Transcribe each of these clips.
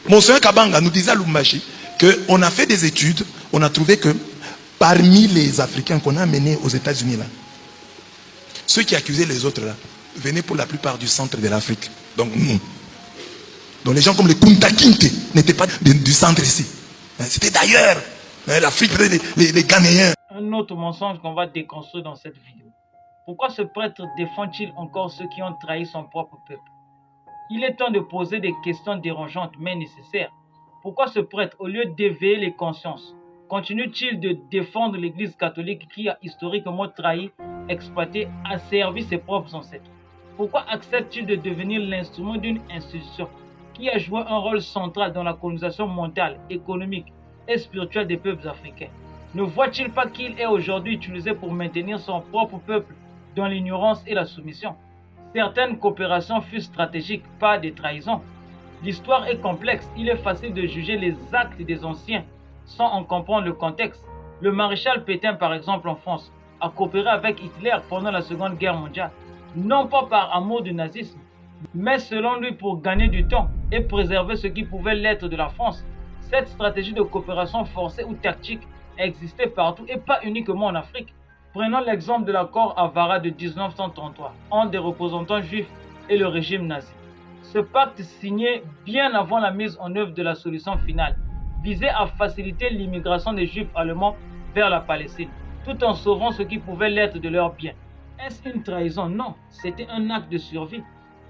Monsieur Kabanga nous disait à Lumbashi qu'on a fait des études, on a trouvé que parmi les Africains qu'on a amenés aux États-Unis, là, ceux qui accusaient les autres là, venaient pour la plupart du centre de l'Afrique. Donc nous. Donc les gens comme les Kunta Kinte n'étaient pas du centre ici. C'était d'ailleurs. L'Afrique, les Ghanéens. Un autre mensonge qu'on va déconstruire dans cette vidéo. Pourquoi ce prêtre défend-il encore ceux qui ont trahi son propre peuple? Il est temps de poser des questions dérangeantes mais nécessaires. Pourquoi ce prêtre, au lieu d'éveiller les consciences, continue-t-il de défendre l'Église catholique qui a historiquement trahi, exploité, asservi ses propres ancêtres? Pourquoi accepte-t-il de devenir l'instrument d'une institution qui a joué un rôle central dans la colonisation mondiale, économique et spirituelle des peuples africains? Ne voit-il pas qu'il est aujourd'hui utilisé pour maintenir son propre peuple dans l'ignorance et la soumission? Certaines coopérations furent stratégiques, pas des trahisons. L'histoire est complexe, il est facile de juger les actes des anciens sans en comprendre le contexte. Le maréchal Pétain, par exemple en France, a coopéré avec Hitler pendant la Seconde Guerre mondiale, non pas par amour du nazisme, mais selon lui pour gagner du temps et préserver ce qui pouvait l'être de la France. Cette stratégie de coopération forcée ou tactique existait partout et pas uniquement en Afrique. Prenons l'exemple de l'accord Avara de 1933 entre des représentants juifs et le régime nazi. Ce pacte signé bien avant la mise en œuvre de la solution finale visait à faciliter l'immigration des juifs allemands vers la Palestine, tout en sauvant ce qui pouvait l'être de leurs biens. Est-ce une trahison? Non, c'était un acte de survie.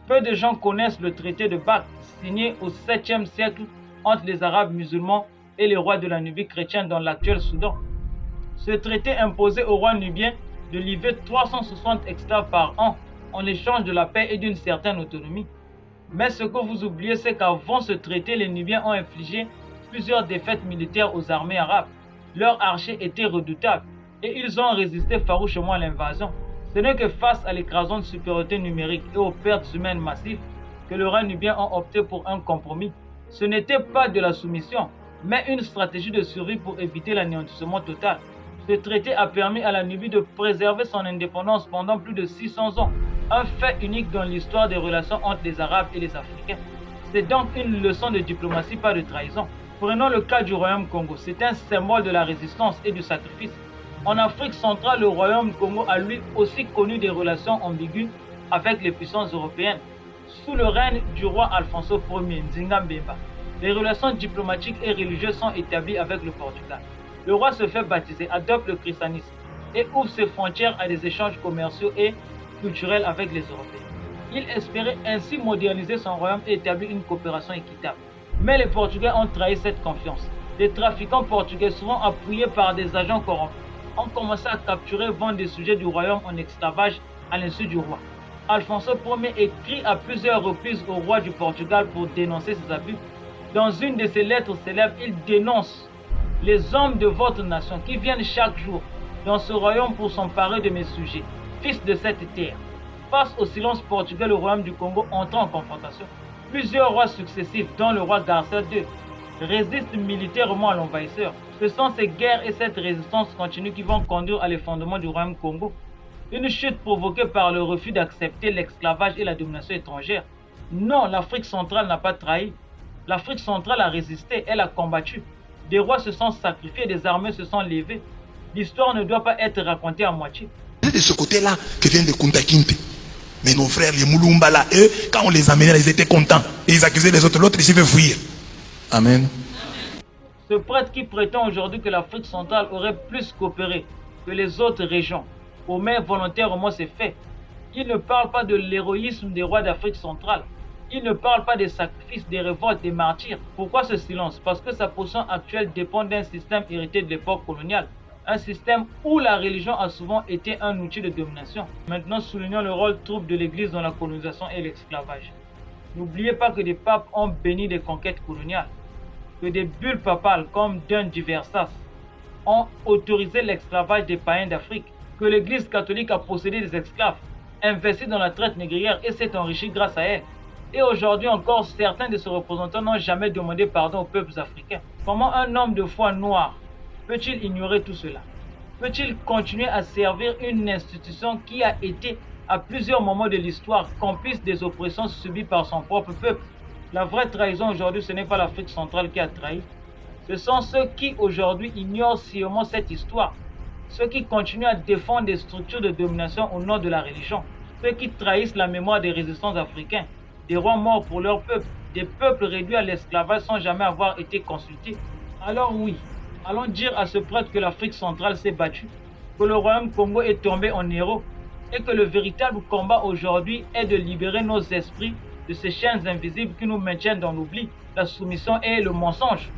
Peu de gens connaissent le traité de Bâle, signé au 7e siècle entre les Arabes musulmans et les rois de la Nubie chrétienne dans l'actuel Soudan. Ce traité imposait aux rois nubiens de livrer 360 esclaves par an en échange de la paix et d'une certaine autonomie. Mais ce que vous oubliez, c'est qu'avant ce traité, les Nubiens ont infligé plusieurs défaites militaires aux armées arabes. Leurs archers étaient redoutables et ils ont résisté farouchement à l'invasion. Ce n'est que face à l'écrasante supériorité numérique et aux pertes humaines massives que les rois nubiens ont opté pour un compromis. Ce n'était pas de la soumission, mais une stratégie de survie pour éviter l'anéantissement total. Ce traité a permis à la Nubie de préserver son indépendance pendant plus de 600 ans, un fait unique dans l'histoire des relations entre les Arabes et les Africains. C'est donc une leçon de diplomatie, pas de trahison. Prenons le cas du Royaume Congo, c'est un symbole de la résistance et du sacrifice. En Afrique centrale, le Royaume Congo a lui aussi connu des relations ambiguës avec les puissances européennes. Sous le règne du roi Alfonso Ier Nzinga Mbemba, les relations diplomatiques et religieuses sont établies avec le Portugal. Le roi se fait baptiser, adopte le christianisme et ouvre ses frontières à des échanges commerciaux et culturels avec les Européens. Il espérait ainsi moderniser son royaume et établir une coopération équitable. Mais les Portugais ont trahi cette confiance. Les trafiquants portugais, souvent appuyés par des agents corrompus, ont commencé à capturer et vendre des sujets du royaume en esclavage à l'insu du roi. Alfonso Ier écrit à plusieurs reprises au roi du Portugal pour dénoncer ces abus. Dans une de ses lettres célèbres, il dénonce les hommes de votre nation qui viennent chaque jour dans ce royaume pour s'emparer de mes sujets, fils de cette terre. Face au silence portugais, le royaume du Congo entre en confrontation. Plusieurs rois successifs, dont le roi Garcia II, résistent militairement à l'envahisseur. Ce sont ces guerres et cette résistance continue qui vont conduire à l'effondrement du royaume Congo. Une chute provoquée par le refus d'accepter l'esclavage et la domination étrangère. Non, l'Afrique centrale n'a pas trahi. L'Afrique centrale a résisté, elle a combattu. Des rois se sont sacrifiés, des armées se sont levées. L'histoire ne doit pas être racontée à moitié. C'est de ce côté-là que viennent les Kunta Kinte. Mais nos frères, les Moulumba là, eux, quand on les amenait, ils étaient contents. Et ils accusaient les autres. L'autre, il s'est fait fuir. Amen. Ce prêtre qui prétend aujourd'hui que l'Afrique centrale aurait plus coopéré que les autres régions, au moins volontairement c'est fait. Il ne parle pas de l'héroïsme des rois d'Afrique centrale. Il ne parle pas des sacrifices, des révoltes, des martyrs. Pourquoi ce silence? Parce que sa position actuelle dépend d'un système hérité de l'époque coloniale. Un système où la religion a souvent été un outil de domination. Maintenant, soulignons le rôle trouble de l'Église dans la colonisation et l'esclavage. N'oubliez pas que des papes ont béni des conquêtes coloniales, que des bulles papales comme Dun Diversas ont autorisé l'esclavage des païens d'Afrique, que l'Église catholique a possédé des esclaves, investi dans la traite négrière et s'est enrichi grâce à elle. Et aujourd'hui encore, certains de ses représentants n'ont jamais demandé pardon aux peuples africains. Comment un homme de foi noir peut-il ignorer tout cela? Peut-il continuer à servir une institution qui a été, à plusieurs moments de l'histoire, complice des oppressions subies par son propre peuple? La vraie trahison aujourd'hui, ce n'est pas l'Afrique centrale qui a trahi. Ce sont ceux qui aujourd'hui ignorent sciemment cette histoire. Ceux qui continuent à défendre des structures de domination au nom de la religion. Ceux qui trahissent la mémoire des résistants africains, des rois morts pour leur peuple, des peuples réduits à l'esclavage sans jamais avoir été consultés. Alors oui, allons dire à ce prêtre que l'Afrique centrale s'est battue, que le royaume Congo est tombé en héros et que le véritable combat aujourd'hui est de libérer nos esprits de ces chaînes invisibles qui nous maintiennent dans l'oubli, la soumission et le mensonge.